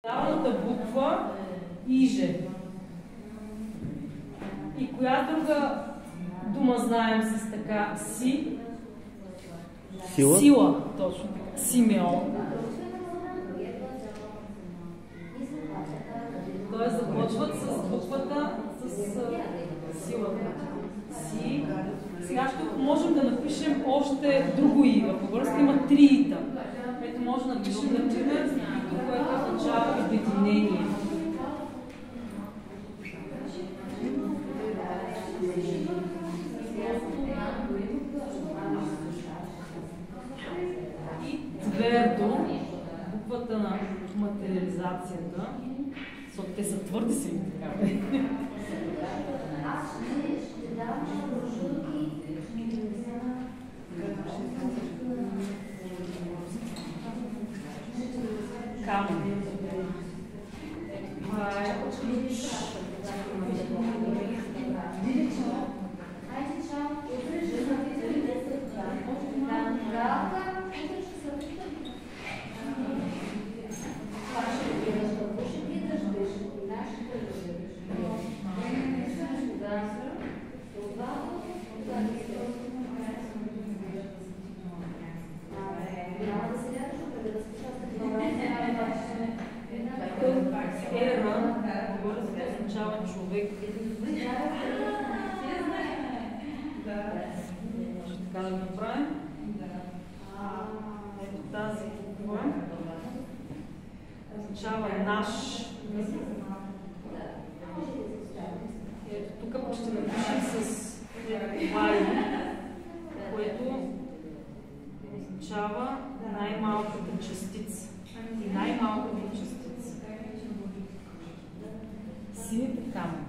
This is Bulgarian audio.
Даваната буква Иже. И коя друга дума знаем с така си? Сила? Сила, точно така. Симеон. Тоест започват с буквата с силата. Си. Сега ще можем да напишем още друго и. В български има три ита. Ето може да напишем, например, ито, което означава обединение. И твърдо, буквата на материализацията, защото те са твърди сили, така. Камън. Това е ключ. Ера, означава човек. Ще така да го направим. Ето тази буква означава наш. Ето тук ще напишем с вали, което означава най-малката частица. И най-малката частица. Сините камъни.